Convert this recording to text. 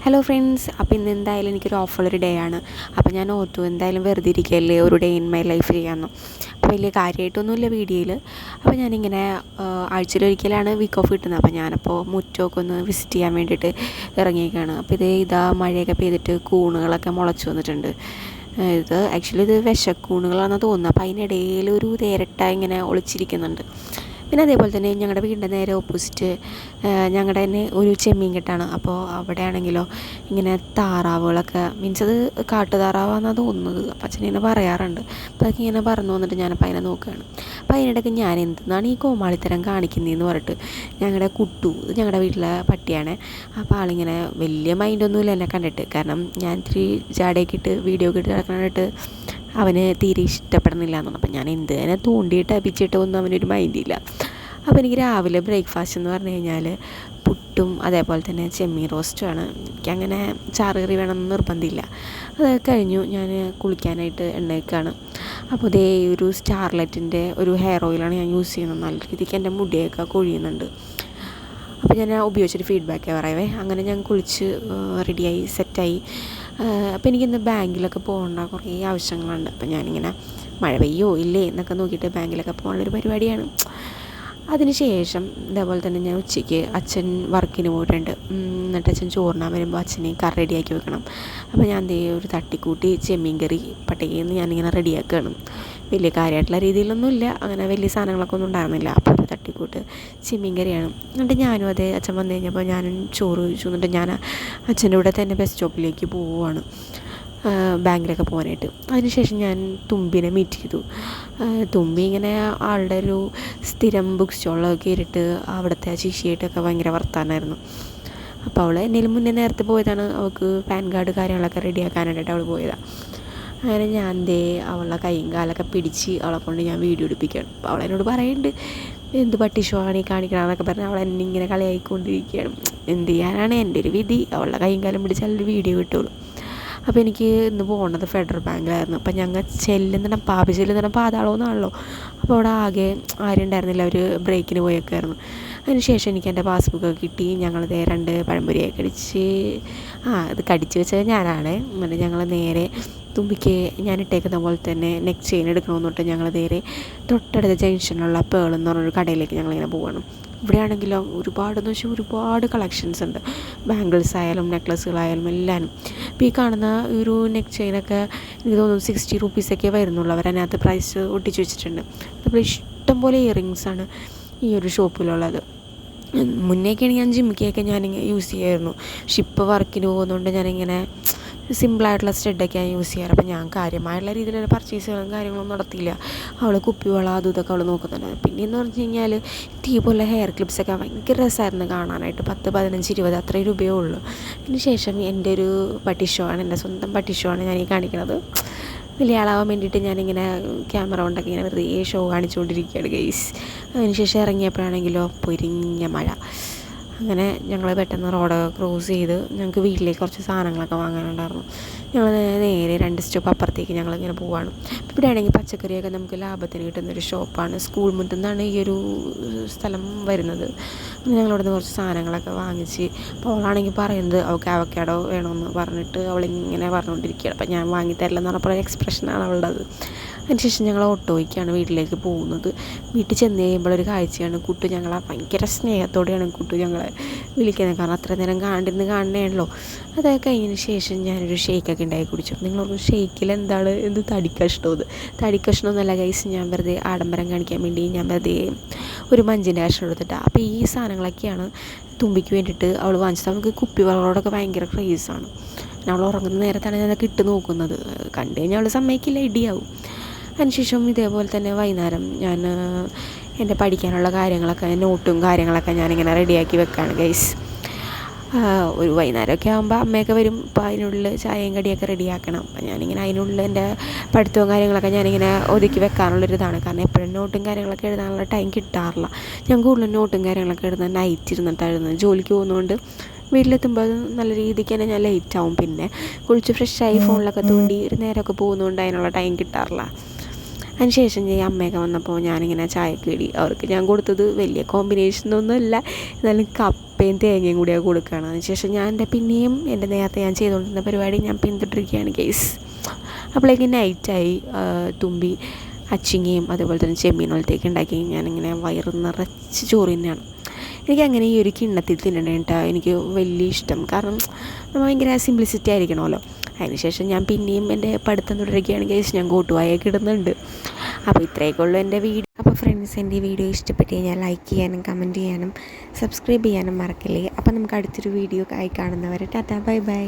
Hello friends, അപ്പോൾ ഇന്ന് എന്തായാലും എനിക്കൊരു ഓഫുള്ളൊരു ഡേ ആണ്. അപ്പോൾ ഞാൻ ഓർത്തു എന്തായാലും വെറുതെ ഇരിക്കുകയല്ലേ, ഒരു ഡേ ഇൻ മൈ ലൈഫ് ചെയ്യാമെന്ന്. അപ്പോൾ വലിയ കാര്യമായിട്ടൊന്നുമില്ല വീഡിയോയിൽ. അപ്പോൾ ഞാനിങ്ങനെ ആഴ്ചയിലൊരിക്കലാണ് വീക്ക് ഓഫ് കിട്ടുന്നത്. അപ്പോൾ ഞാനപ്പോൾ മുറ്റമൊക്കെ ഒന്ന് വിസിറ്റ് ചെയ്യാൻ വേണ്ടിയിട്ട് ഇറങ്ങിയേക്കാണ്. അപ്പോൾ ഇതാ മഴയൊക്കെ പെയ്തിട്ട് കൂണുകളൊക്കെ മുളച്ച് വന്നിട്ടുണ്ട്. ഇത് ആക്ച്വലി ഇത് വിഷക്കൂണുകളാണെന്ന് തോന്നുന്നു. അപ്പോൾ അതിനിടയിൽ ഒരു തേരട്ട ഇങ്ങനെ ഒളിച്ചിരിക്കുന്നുണ്ട്. പിന്നെ അതേപോലെ തന്നെ ഞങ്ങളുടെ വീടിൻ്റെ നേരെ ഓപ്പോസിറ്റ് ഞങ്ങളുടെ തന്നെ ഒരു ചെമ്മീൻ കെട്ടാണ്. അപ്പോൾ അവിടെ ആണെങ്കിലോ ഇങ്ങനെ താറാവുകളൊക്കെ, മീൻസ് അത് കാട്ടുതാറാവാന്നാണ് തോന്നുന്നത്. അപ്പം അച്ഛനിങ്ങനെ പറയാറുണ്ട്. അപ്പോൾ അതൊക്കെ ഇങ്ങനെ പറഞ്ഞു വന്നിട്ട് ഞാനപ്പോൾ അതിനെ നോക്കുകയാണ്. അപ്പോൾ അതിനിടയ്ക്ക് ഞാൻ എന്തെന്നാണ് ഈ കോമാളിത്തരം കാണിക്കുന്നതെന്ന് പറഞ്ഞിട്ട് ഞങ്ങളുടെ കുട്ടു, ഞങ്ങളുടെ വീട്ടിലെ പട്ടിയാണ്. അപ്പോൾ ആളിങ്ങനെ വലിയ മൈൻഡൊന്നുമില്ല എന്നെ കണ്ടിട്ട്. കാരണം ഞാൻ ഇത്തിരി ജാടയൊക്കെ ഇട്ട് വീഡിയോ ഒക്കെ ഇട്ട് നടക്കാനായിട്ട് അവന് തീരെ ഇഷ്ടപ്പെടുന്നില്ല എന്നാണ്. അപ്പം ഞാൻ എന്തിനെ തോണ്ടിയിട്ട് അപിച്ചിട്ട് ഒന്നും അവനൊരു മൈൻഡില്ല. അപ്പോൾ എനിക്ക് രാവിലെ ബ്രേക്ക്ഫാസ്റ്റ് എന്ന് പറഞ്ഞു കഴിഞ്ഞാൽ പുട്ടും അതേപോലെ തന്നെ ചെമ്മീൻ റോസ്റ്റുമാണ്. എനിക്കങ്ങനെ ചാറുകറി വേണമെന്ന് നിർബന്ധമില്ല. അത് കഴിഞ്ഞു ഞാൻ കുളിക്കാനായിട്ട് എണ്ണയൊക്കെയാണ്. അപ്പോൾ ഇതേ ഒരു സ്റ്റാർലൈറ്റിൻ്റെ ഒരു ഹെയർ ഓയിലാണ് ഞാൻ യൂസ് ചെയ്യുന്നത്. നല്ല രീതിക്ക് എൻ്റെ മുടിയൊക്കെ കൊഴിയുന്നുണ്ട്. അപ്പോൾ ഞാൻ ഉപയോഗിച്ചൊരു ഫീഡ്ബാക്ക് പറയവേ. അങ്ങനെ ഞാൻ കുളിച്ച് റെഡിയായി സെറ്റായി. അപ്പോൾ എനിക്കിന്ന് ബാങ്കിലൊക്കെ പോകേണ്ട കുറേ ആവശ്യങ്ങളുണ്ട്. അപ്പോൾ ഞാനിങ്ങനെ മഴ പെയ്യോ ഇല്ലേ എന്നൊക്കെ നോക്കിയിട്ട് ബാങ്കിലൊക്കെ പോകാനുള്ളൊരു പരിപാടിയാണ്. അതിന് ശേഷം ഇതേപോലെ തന്നെ ഞാൻ ഉച്ചയ്ക്ക് അച്ഛൻ വർക്കിന് പോയിട്ടുണ്ട്. എന്നിട്ട് അച്ഛൻ ചോറിനാൻ വരുമ്പോൾ അച്ഛനെ കറി റെഡിയാക്കി വെക്കണം. അപ്പോൾ ഞാൻ ഒരു തട്ടിക്കൂട്ടി ചെമ്മീൻ കറി പട്ടികയിൽ നിന്ന് ഞാനിങ്ങനെ റെഡിയാക്കുകയാണ്. വലിയ കാര്യമായിട്ടുള്ള രീതിയിലൊന്നുമില്ല, അങ്ങനെ വലിയ സാധനങ്ങളൊക്കെ ഒന്നും ഉണ്ടായിരുന്നില്ല. അപ്പോൾ ഒരു തട്ടിക്കൂട്ട് ചെമ്മീൻ കറിയാണ്. എന്നിട്ട് ഞാനും അതേ അച്ഛൻ വന്നു കഴിഞ്ഞപ്പോൾ ഞാനും ചോറ് കഴിച്ചു. എന്നിട്ട് ഞാൻ അച്ഛൻ്റെ കൂടെ തന്നെ ബസ് സ്റ്റോപ്പിലേക്ക് പോവുകയാണ് ബാങ്കിലൊക്കെ പോകാനായിട്ട്. അതിനുശേഷം ഞാൻ തുമ്പിനെ മീറ്റ് ചെയ്തു. തുമ്പി ഇങ്ങനെ ആളുടെ ഒരു സ്ഥിരം ബുക്ക് സ്റ്റോളിലൊക്കെ കയറിയിട്ട് അവിടുത്തെ ആ ശിഷ്യയായിട്ടൊക്കെ ഭയങ്കര വർത്താനമായിരുന്നു. അപ്പോൾ അവൾ എന്നേലും മുന്നേ നേരത്തെ പോയതാണ്. അവൾക്ക് പാൻ കാർഡ് കാര്യങ്ങളൊക്കെ റെഡിയാക്കാനായിട്ട് അവൾ പോയതാണ്. അങ്ങനെ ഞാൻ അവളുടെ കൈയും കാലൊക്കെ പിടിച്ച് അവളെ കൊണ്ട് ഞാൻ വീഡിയോ എടുപ്പിക്കുകയാണ്. അപ്പോൾ അവളെന്നോട് പറയുന്നുണ്ട് എന്ത് പട്ടിഷോ ആണ് ഈ കാണിക്കണമെന്നൊക്കെ പറഞ്ഞ് അവൾ എന്നെ ഇങ്ങനെ കളിയായിക്കൊണ്ടിരിക്കുകയാണ്. എന്ത് ചെയ്യാനാണ്, എൻ്റെ ഒരു വിധി. അവളുടെ കൈയും കാലം പിടിച്ചാലൊരു വീഡിയോ കിട്ടുള്ളൂ. അപ്പോൾ എനിക്ക് ഇന്ന് പോകുന്നത് ഫെഡറൽ ബാങ്കിലായിരുന്നു. അപ്പോൾ ഞങ്ങൾ പാപ്പി ചെല്ലുന്നിടം പാതാളമെന്നാണല്ലോ. അപ്പോൾ അവിടെ ആകെ ആരും ഉണ്ടായിരുന്നില്ല, അവർ ബ്രേക്കിന് പോയേക്കായിരുന്നു. അതിനുശേഷം എനിക്ക് എൻ്റെ പാസ്ബുക്കൊക്കെ കിട്ടി. ഞങ്ങളിത് 2 പഴംപൊരിയൊക്കെ ഇത് കടിച്ച് വെച്ചത് ഞാനാണ്. എന്നിട്ട് ഞങ്ങൾ നേരെ തുമ്പിക്ക് ഞാൻ ഇട്ടേക്കുന്ന പോലെ തന്നെ നെക്ക് ചെയിൻ എടുക്കണമെന്ന് തൊട്ട് ഞങ്ങൾ നേരെ തൊട്ടടുത്ത ജംഗ്ഷനിലുള്ള പേൾ എന്ന് പറഞ്ഞൊരു കടയിലേക്ക് ഞങ്ങളിങ്ങനെ പോകണം. ഇവിടെയാണെങ്കിലും ഒരുപാടെന്ന് വെച്ചാൽ ഒരുപാട് കളക്ഷൻസ് ഉണ്ട്. ബാംഗിൾസ് ആയാലും നെക്ലസ്സുകളായാലും എല്ലാവരും. ഇപ്പോൾ ഈ കാണുന്ന ഒരു നെക്ക് ചെയിനൊക്കെ എനിക്ക് തോന്നുന്നു 60 റുപ്പീസൊക്കെ വരുന്നുള്ളൂ. അവരതിനകത്ത് പ്രൈസ് ഒട്ടിച്ച് വെച്ചിട്ടുണ്ട്. അതുപോലെ ഇഷ്ടംപോലെ ഇയറിങ്സാണ് ഈ ഒരു ഷോപ്പിലുള്ളത്. മുന്നേക്കാണെങ്കിൽ ഞാൻ ജിമ്മിക്കൊക്കെ ഞാനിങ്ങനെ യൂസ് ചെയ്യുമായിരുന്നു. പക്ഷെ ഇപ്പോൾ വർക്കിന് പോകുന്നതുകൊണ്ട് ഞാനിങ്ങനെ സിമ്പിളായിട്ടുള്ള സ്റ്റഡൊക്കെ ഞാൻ യൂസ് ചെയ്യാറ്. അപ്പോൾ ഞാൻ കാര്യമായുള്ള രീതിയിലുള്ള പർച്ചേസുകളും കാര്യങ്ങളൊന്നും നടത്തിയില്ല. അവൾ കുപ്പിവള അതും ഇതൊക്കെ അവൾ നോക്കുന്നുണ്ട്. പിന്നെയെന്ന് പറഞ്ഞു കഴിഞ്ഞാൽ ഇതേപോലെ ഹെയർ ക്ലിപ്സൊക്കെ ഭയങ്കര രസമായിരുന്നു കാണാനായിട്ട്. 10, 15, 20 അത്രയും രൂപയേ ഉള്ളൂ. അതിന് ശേഷം എൻ്റെ ഒരു പട്ടിഷോ ആണ്, എൻ്റെ സ്വന്തം പട്ടിഷോ ആണ് ഞാൻ ഈ കാണിക്കുന്നത്. വലിയ ആളാവാൻ വേണ്ടിയിട്ട് ഞാനിങ്ങനെ ക്യാമറ കൊണ്ടൊക്കെ ഇങ്ങനെ വെറുതെ ഷോ കാണിച്ചുകൊണ്ടിരിക്കുകയാണ് ഗൈസ്. അതിനുശേഷം ഇറങ്ങിയപ്പോഴാണെങ്കിലോ പൊരിഞ്ഞ മഴ. അങ്ങനെ ഞങ്ങൾ പെട്ടെന്ന് റോഡ് ക്രോസ് ചെയ്ത് ഞങ്ങൾക്ക് വീട്ടിലേക്ക് കുറച്ച് സാധനങ്ങളൊക്കെ വാങ്ങാനുണ്ടായിരുന്നു. ഞങ്ങൾ നേരെ 2 സ്റ്റോപ്പ് അപ്പുറത്തേക്ക് ഞങ്ങളിങ്ങനെ പോവുകയാണ്. ഇവിടെ ആണെങ്കിൽ പച്ചക്കറിയൊക്കെ നമുക്ക് ലാഭത്തിന് കിട്ടുന്നൊരു ഷോപ്പാണ്. സ്കൂൾ മുറ്റത്തു നിന്നാണ് ഈ ഒരു സ്ഥലം വരുന്നത്. ഞങ്ങളവിടെ നിന്ന് കുറച്ച് സാധനങ്ങളൊക്കെ വാങ്ങിച്ച്. അപ്പോൾ അവളാണെങ്കിൽ പറയുന്നത് അവൾക്ക് അവക്കാഡോ വേണമെന്ന് പറഞ്ഞിട്ട് അവളിങ്ങനെ പറഞ്ഞുകൊണ്ടിരിക്കുകയാണ്. അപ്പോൾ ഞാൻ വാങ്ങിത്തരില്ലെന്ന് പറഞ്ഞപ്പോൾ എക്സ്പ്രഷനാണ് അവളുടെ അത്. അതിനുശേഷം ഞങ്ങൾ ഓട്ടോയ്ക്കാണ് വീട്ടിലേക്ക് പോകുന്നത്. വീട്ടിൽ ചെന്ന് കഴിയുമ്പോൾ ഒരു കാഴ്ചയാണ്, കുട്ടു ഞങ്ങളെ ഭയങ്കര സ്നേഹത്തോടെയാണ് കുട്ടു ഞങ്ങളെ വിളിക്കുന്നത്. കാരണം അത്ര നേരം കാണണേണല്ലോ. അതൊക്കെ കഴിഞ്ഞതിന് ശേഷം ഞാനൊരു ഷേക്കൊക്കെ ഉണ്ടാക്കി കുടിച്ചു. നിങ്ങളൊരു ഷേക്കിൽ എന്ത് തടിക്കഷ്ണമൊന്നുമല്ല ഗൈസ്. ഞാൻ വെറുതെ ആഡംബരം കാണിക്കാൻ വേണ്ടി ഞാൻ വെറുതെ ഒരു മഞ്ചിൻ്റെ കഷ്ണം എടുത്തിട്ടാണ്. അപ്പോൾ ഈ സാധനങ്ങളൊക്കെയാണ് തുമ്പിക്ക് വേണ്ടിയിട്ട് അവൾ വാങ്ങിച്ചത്. നമുക്ക് കുപ്പിവളകളോടൊക്കെ ഭയങ്കര ക്രേസാണ്. അവൾ ഉറങ്ങുന്ന നേരത്താണ് ഞാനതൊക്കെ ഇട്ട് നോക്കുന്നത്. കണ്ടു കഴിഞ്ഞാൽ അവൾ സമ്മതിക്കില്ല, ഇടിയാവും. അതിനുശേഷം ഇതേപോലെ തന്നെ വൈകുന്നേരം ഞാൻ എൻ്റെ പഠിക്കാനുള്ള കാര്യങ്ങളൊക്കെ നോട്ടും കാര്യങ്ങളൊക്കെ ഞാനിങ്ങനെ റെഡിയാക്കി വെക്കുകയാണ് ഗൈസ്. ഒരു വൈകുന്നേരമൊക്കെ ആകുമ്പോൾ അമ്മയൊക്കെ വരും. അപ്പോൾ അതിനുള്ളിൽ ചായയും കടിയൊക്കെ റെഡിയാക്കണം. അപ്പോൾ ഞാനിങ്ങനെ അതിനുള്ളിൽ എൻ്റെ പഠിത്തവും കാര്യങ്ങളൊക്കെ ഞാനിങ്ങനെ ഒതുക്കി വെക്കാനുള്ളൊരിതാണ്. കാരണം എപ്പോഴും നോട്ടും കാര്യങ്ങളൊക്കെ എഴുതാനുള്ള ടൈം കിട്ടാറില്ല. ഞാൻ കൂടുതലും നോട്ടും കാര്യങ്ങളൊക്കെ എഴുതാൻ നൈറ്റ് ഇരുന്നിട്ടായിരുന്നു. ജോലിക്ക് പോകുന്നതുകൊണ്ട് വീട്ടിലെത്തുമ്പോൾ അത് നല്ല രീതിക്ക് തന്നെ ഞാൻ ലേറ്റാവും. പിന്നെ കുളിച്ച് ഫ്രഷായി ഫോണിലൊക്കെ തോണ്ടി ഒരു നേരമൊക്കെ പോകുന്നതുകൊണ്ട് അതിനുള്ള ടൈം കിട്ടാറില്ല. അതിനുശേഷം ഈ അമ്മയൊക്കെ വന്നപ്പോൾ ഞാനിങ്ങനെ ചായക്ക് വേണ്ടി അവർക്ക് ഞാൻ കൊടുത്തത് വലിയ കോമ്പിനേഷനൊന്നുമല്ല, എന്നാലും കപ്പയും തേങ്ങയും കൂടിയാണ് കൊടുക്കുകയാണ്. അതിനുശേഷം ഞാൻ പിന്നെയും എൻ്റെ നേരത്തെ ഞാൻ ചെയ്തുകൊണ്ടിരുന്ന പരിപാടി ഞാൻ പിന്തുടരുകയാണ് ഗൈസ്. അപ്പോഴേക്കും നൈറ്റായി. തുമ്പി അച്ചിങ്ങയും അതുപോലെ തന്നെ ചെമ്മീനോളത്തേക്ക് ഉണ്ടാക്കി ഞാനിങ്ങനെ വയറ് നിറച്ച് ചോറ് തന്നെയാണ്. എനിക്കങ്ങനെ ഈ ഒരു കിണ്ണത്തിൽ തിന്നണേട്ടാ എനിക്ക് വലിയ ഇഷ്ടം. കാരണം നമ്മൾ ഭയങ്കര സിംപ്ലിസിറ്റി ആയിരിക്കണമല്ലോ. അതിനുശേഷം ഞാൻ പിന്നെയും എൻ്റെ പഠിത്തം തുടരുകയാണെങ്കിൽ ഞാൻ കൂട്ടുവായൊക്കെ ഇടുന്നുണ്ട്. അപ്പോൾ ഇത്രയൊക്കെ ഉള്ളൂ എൻ്റെ വീഡിയോ. അപ്പോൾ ഫ്രണ്ട്സ്, എൻ്റെ ഈ വീഡിയോ ഇഷ്ടപ്പെട്ട് കഴിഞ്ഞാൽ ലൈക്ക് ചെയ്യാനും കമൻറ്റ് ചെയ്യാനും സബ്സ്ക്രൈബ് ചെയ്യാനും മറക്കല്ലേ. അപ്പോൾ നമുക്ക് അടുത്തൊരു വീഡിയോ ആയി കാണുന്നവരെ ടാറ്റാ ബൈ ബൈ.